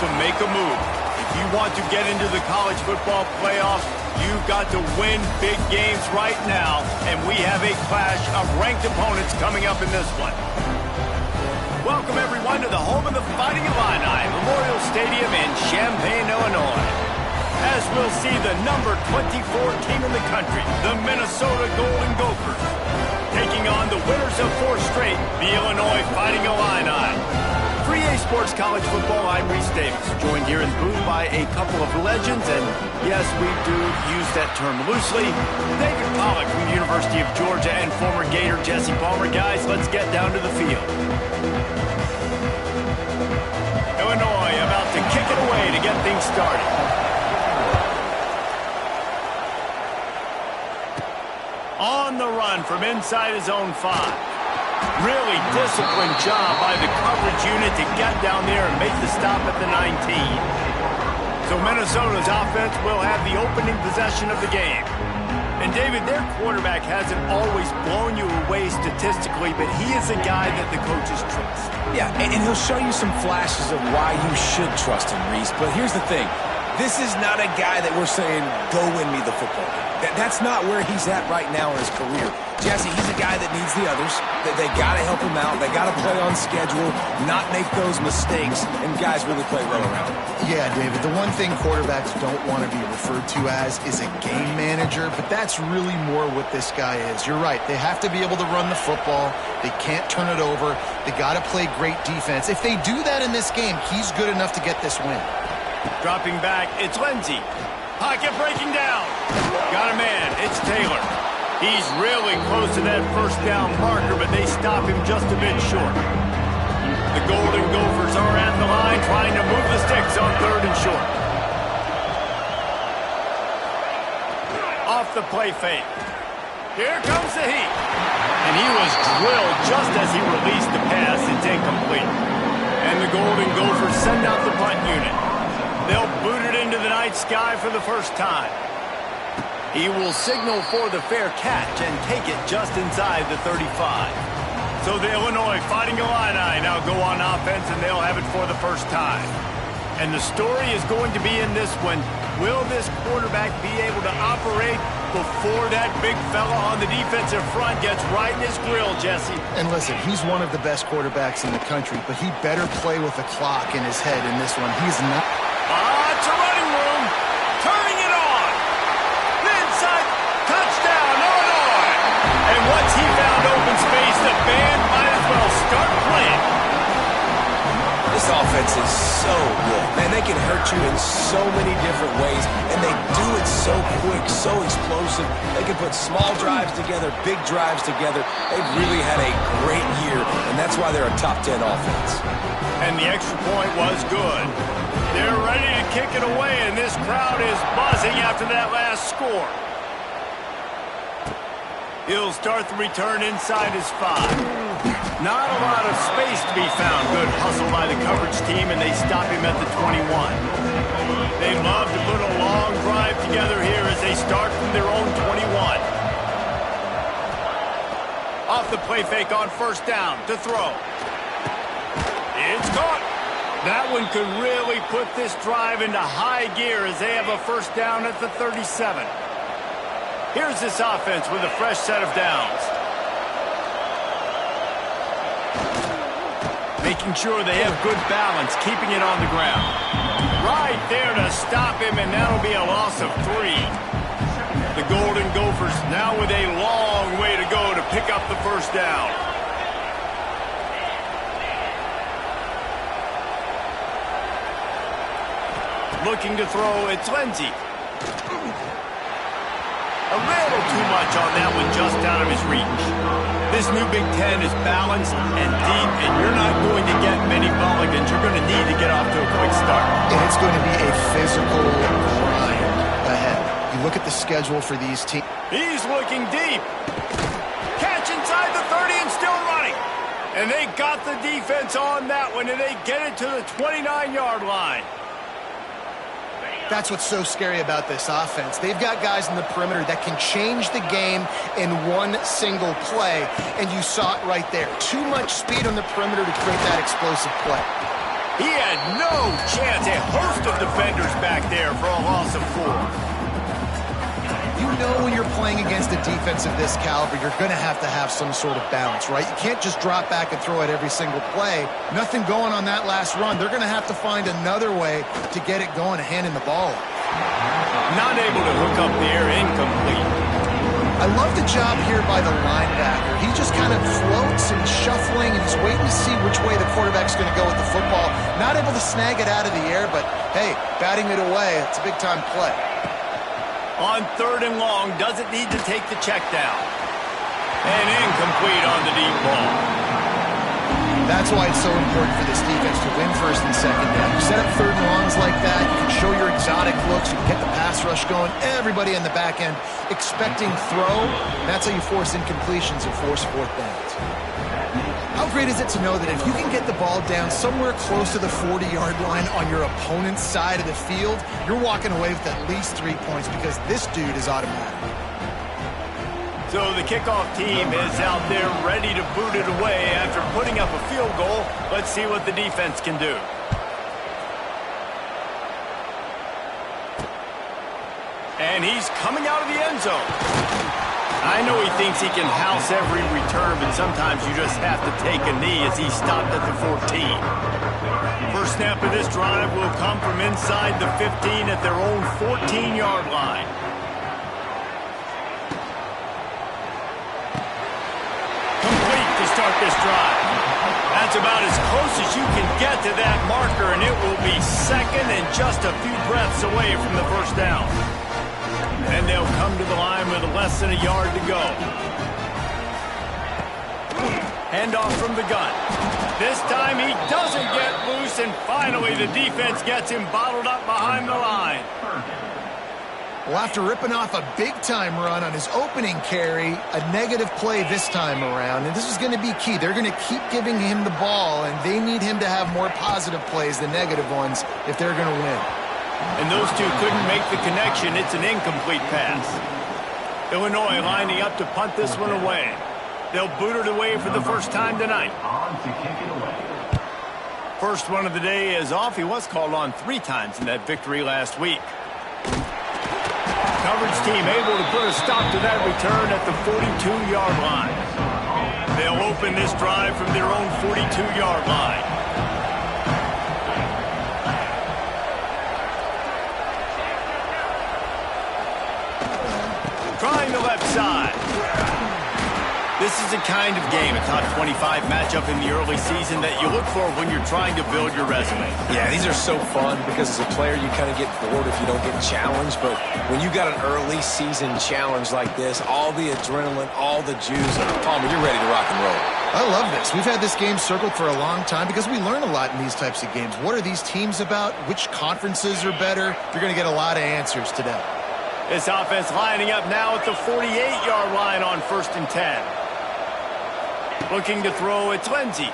to make a move. If you want to get into the college football playoffs, you've got to win big games right now, and we have a clash of ranked opponents coming up in this one. Welcome, everyone, to the home of the Fighting Illini, Memorial Stadium in Champaign, Illinois. As we'll see the number 24 team in the country, the Minnesota Golden Gophers, taking on the winners of 4 straight, the Illinois Fighting Illini. For EA Sports College Football, I'm Reese Davis, joined here in the booth by a couple of legends, and yes, we do use that term loosely. David Pollack from the University of Georgia and former Gator Jesse Palmer. Guys, let's get down to the field. Illinois about to kick it away to get things started. On the run from inside his own 5. Really disciplined job by the coverage unit to get down there and make the stop at the 19. So Minnesota's offense will have the opening possession of the game. And David, their quarterback hasn't always blown you away statistically, but he is a guy that the coaches trust. Yeah, and he'll show you some flashes of why you should trust him, Reese. But here's the thing. This is not a guy that we're saying, go win me the football game. That's not where he's at right now in his career. Jesse, he's a guy that needs the others. They got to help him out. They got to play on schedule, not make those mistakes, and guys really play well around him. Yeah, David, the one thing quarterbacks don't want to be referred to as is a game manager, but that's really more what this guy is. You're right. They have to be able to run the football. They can't turn it over. They got to play great defense. If they do that in this game, he's good enough to get this win. Dropping back, it's Lindsey. Pocket breaking down. Got a man, it's Taylor. He's really close to that first down marker, but they stop him just a bit short. The Golden Gophers are at the line trying to move the sticks on 3rd and short. Off the play fake. Here comes the heat. And he was drilled just as he released the pass. It's incomplete. And the Golden Gophers send out the punt unit. They'll boot it into the night sky for the first time. He will signal for the fair catch and take it just inside the 35. So the Illinois Fighting Illini now go on offense, and they'll have it for the first time. And the story is going to be in this one. Will this quarterback be able to operate before that big fella on the defensive front gets right in his grill, Jesse? And listen, he's one of the best quarterbacks in the country, but he better play with the clock in his head in this one. He's not... It's a running room. Turning it on. Inside. Touchdown, Illinois. And once he found open space, the band might as well start playing. This offense is so good. Man, they can hurt you in so many different ways, and they do it so quick, so explosive. They can put small drives together, big drives together. They've really had a great year, and that's why they're a top 10 offense. And the extra point was good. They're ready to kick it away, and this crowd is buzzing after that last score. He'll start the return inside his 5. Not a lot of space to be found. Good hustle by the coverage team, and they stop him at the 21. They love to put a long drive together here as they start from their own 21. Off the play fake on 1st down to throw. It's caught. That one could really put this drive into high gear as they have a 1st down at the 37. Here's this offense with a fresh set of downs. Making sure they have good balance, keeping it on the ground. Right there to stop him, and that'll be a loss of 3. The Golden Gophers now with a long way to go to pick up the 1st down. Looking to throw, it's Lindsey. A little too much on that one, just out of his reach. This new Big Ten is balanced and deep, and you're not going to get many mulligans. You're going to need to get off to a quick start. And it's going to be a physical grind ahead. You look at the schedule for these teams. He's looking deep. Catch inside the 30 and still running. And they got the defense on that one, and they get it to the 29-yard line. That's what's so scary about this offense. They've got guys in the perimeter that can change the game in one single play, and you saw it right there. Too much speed on the perimeter to create that explosive play. He had no chance. A of defenders back there for a loss of 4. You know when you're playing against a defense of this caliber, you're going to have some sort of balance, right? You can't just drop back and throw it every single play. Nothing going on that last run. They're going to have to find another way to get it going and handing the ball off. Not able to hook up there, incomplete. I love the job here by the linebacker. He just kind of floats and shuffling, and he's waiting to see which way the quarterback's going to go with the football. Not able to snag it out of the air, but, hey, batting it away, it's a big-time play. On 3rd and long, doesn't need to take the check down. And incomplete on the deep ball. That's why it's so important for this defense to win 1st and 2nd down. You set up 3rd and longs like that, you can show your exotic looks, you can get the pass rush going, everybody in the back end expecting throw. That's how you force incompletions and force 4th downs. How great is it to know that if you can get the ball down somewhere close to the 40-yard line on your opponent's side of the field, you're walking away with at least 3 points because this dude is automatic. So the kickoff team is out there ready to boot it away after putting up a field goal. Let's see what the defense can do. And he's coming out of the end zone. I know he thinks he can house every return, but sometimes you just have to take a knee as he stopped at the 14. First snap of this drive will come from inside the 15 at their own 14-yard line. Complete to start this drive. That's about as close as you can get to that marker, and it will be 2nd and just a few breaths away from the 1st down. And they'll come to the line with less than a yard to go. Handoff from the gun. This time he doesn't get loose, and finally the defense gets him bottled up behind the line. Well, after ripping off a big-time run on his opening carry, a negative play this time around, and this is going to be key. They're going to keep giving him the ball, and they need him to have more positive plays than negative ones if they're going to win. And those two couldn't make the connection. It's an incomplete pass. Illinois lining up to punt this one away. They'll boot it away for the first time tonight. First one of the day is off. He was called on 3 times in that victory last week. Coverage team able to put a stop to that return at the 42-yard line. They'll open this drive from their own 42-yard line. Trying the left side. This is the kind of game, a top 25 matchup in the early season that you look for when you're trying to build your resume. Yeah, these are so fun because as a player you kind of get bored if you don't get challenged, but when you got an early season challenge like this, all the adrenaline, all the juice, Palmer, you're ready to rock and roll. I love this. We've had this game circled for a long time because we learn a lot in these types of games. What are these teams about? Which conferences are better? You're going to get a lot of answers today. This offense lining up now at the 48-yard line on 1st and 10. Looking to throw, it's Lindsey.